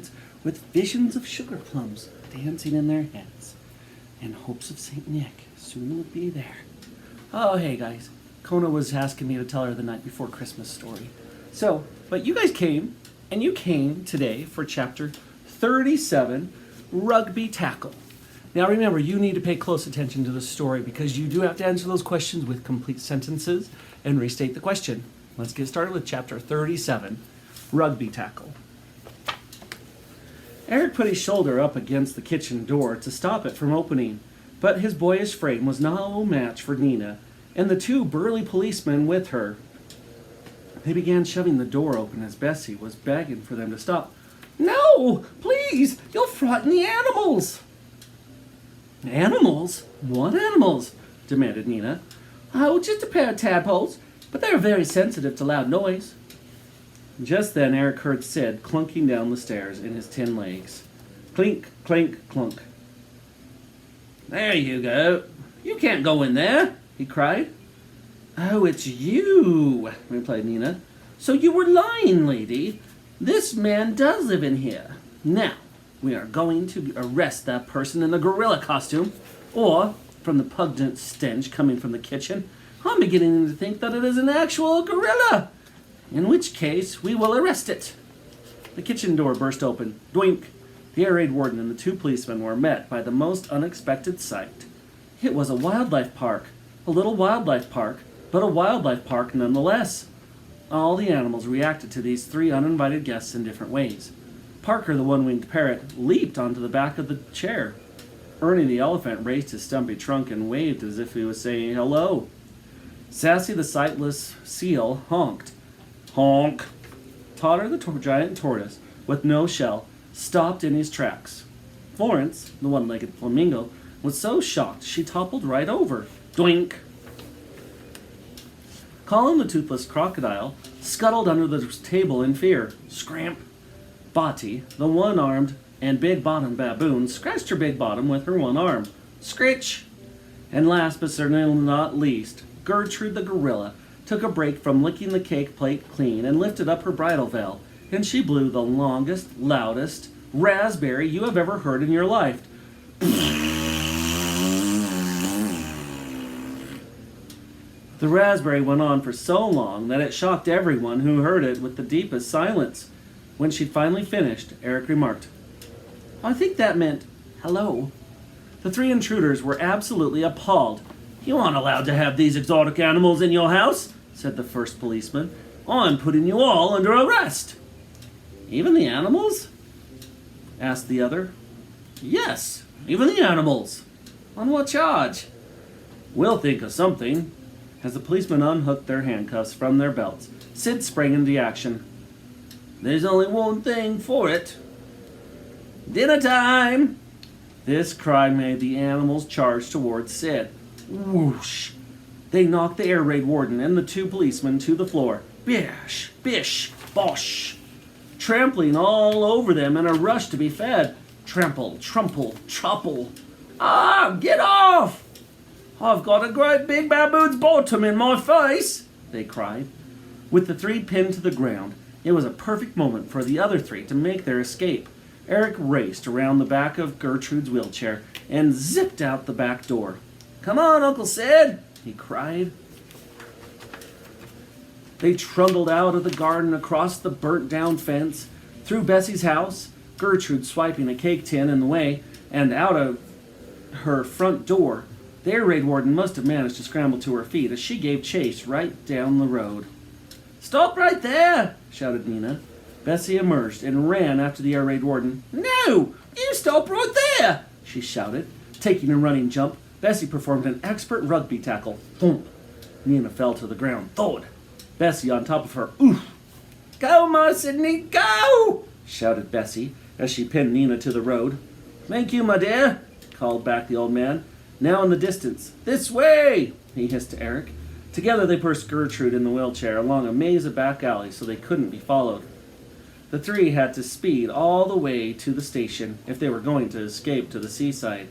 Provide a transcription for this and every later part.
heads with visions of sugar plums dancing in their heads and hopes of St. Nick soon will be there. Oh, hey guys, Kona was asking me to tell her the night before Christmas story. So, but you guys came, and you came today for chapter 37, Rugby Tackle. Now remember, you need to pay close attention to the story because you do have to answer those questions with complete sentences and restate the question. Let's get started with chapter 37, Rugby Tackle. Eric put his shoulder up against the kitchen door to stop it from opening, but his boyish frame was no match for Nina and the two burly policemen with her. They began shoving the door open as Bessie was begging for them to stop. "No, please, you'll frighten the animals." "Animals? What animals?" demanded Nina. "Oh, just a pair of tadpoles, but they're very sensitive to loud noise." Just then Eric heard Sid clunking down the stairs in his tin legs. Clink, clink, clunk. "There you go. You can't go in there," he cried. "Oh, it's you," replied Nina. "So you were lying, lady. This man does live in here. Now, we are going to arrest that person in the gorilla costume, or, from the pungent stench coming from the kitchen, I'm beginning to think that it is an actual gorilla, in which case we will arrest it." The kitchen door burst open. Doink! The air raid warden and the two policemen were met by the most unexpected sight. It was a wildlife park, a little wildlife park, but a wildlife park nonetheless. All the animals reacted to these three uninvited guests in different ways. Parker, the one-winged parrot, leaped onto the back of the chair. Ernie the elephant raised his stumpy trunk and waved as if he was saying hello. Sassy the sightless seal honked. Honk! Totter the giant tortoise, with no shell, stopped in his tracks. Florence, the one-legged flamingo, was so shocked she toppled right over. Doink! Colin the toothless crocodile scuttled under the table in fear. Scramp! Bati, the one-armed and big-bottomed baboon, scratched her big bottom with her one arm. Scritch! And last but certainly not least, Gertrude the gorilla took a break from licking the cake plate clean and lifted up her bridal veil, and she blew the longest, loudest raspberry you have ever heard in your life. The raspberry went on for so long that it shocked everyone who heard it with the deepest silence. When she finally finished, Eric remarked, "I think that meant hello." The three intruders were absolutely appalled. "You aren't allowed to have these exotic animals in your house," said the first policeman. "I'm putting you all under arrest." "Even the animals?" asked the other. "Yes, even the animals." "On what charge?" "We'll think of something." As the policemen unhooked their handcuffs from their belts, Sid sprang into action. "There's only one thing for it. Dinner time!" This cry made the animals charge towards Sid. Whoosh! They knocked the air raid warden and the two policemen to the floor. Bish! Bish! Bosh! Trampling all over them in a rush to be fed. Trample, trumple, tropple. "Ah, get off! I've got a great big baboon's bottom in my face!" they cried. With the three pinned to the ground, it was a perfect moment for the other three to make their escape. Eric raced around the back of Gertrude's wheelchair and zipped out the back door. "Come on, Uncle Sid!" he cried. They trundled out of the garden, across the burnt-down fence, through Bessie's house, Gertrude swiping a cake tin in the way, and out of her front door. The air raid warden must have managed to scramble to her feet as she gave chase right down the road. "Stop right there!" shouted Nina. Bessie emerged and ran after the air raid warden. "No! You stop right there!" she shouted. Taking a running jump, Bessie performed an expert rugby tackle. Thump! Nina fell to the ground. Thud! Bessie on top of her. Oof! "Go, Ma Sydney, go!" shouted Bessie as she pinned Nina to the road. "Thank you, my dear," called back the old man. Now in the distance. "This way!" he hissed to Eric. Together they pushed Gertrude in the wheelchair along a maze of back alleys so they couldn't be followed. The three had to speed all the way to the station if they were going to escape to the seaside.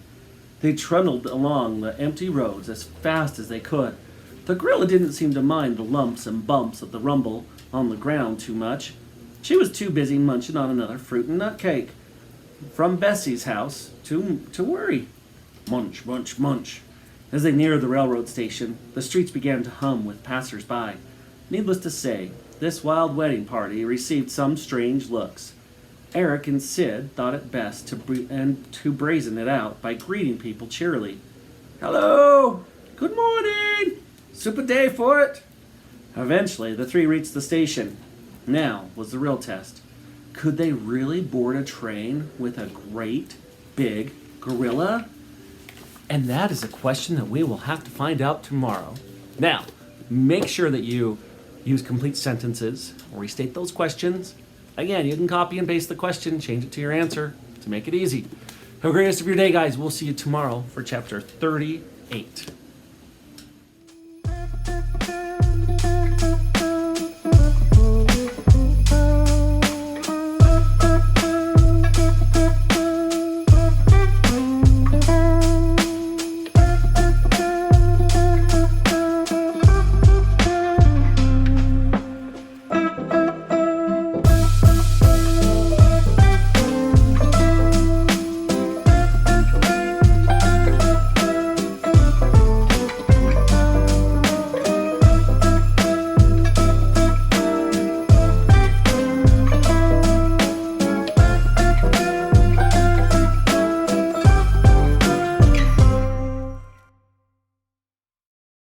They trundled along the empty roads as fast as they could. The gorilla didn't seem to mind the lumps and bumps of the rumble on the ground too much. She was too busy munching on another fruit and nut cake from Bessie's house to worry. Munch, munch, munch. As they neared the railroad station, the streets began to hum with passers-by. Needless to say, this wild wedding party received some strange looks. Eric and Sid thought it best to brazen it out by greeting people cheerily. Hello! Good morning! Super day for it! Eventually, the three reached the station. Now was the real test. Could they really board a train with a great, big gorilla? And that is a question that we will have to find out tomorrow. Now, make sure that you use complete sentences or restate those questions. Again, you can copy and paste the question, change it to your answer to make it easy. Have a great rest of your day, guys. We'll see you tomorrow for chapter 38.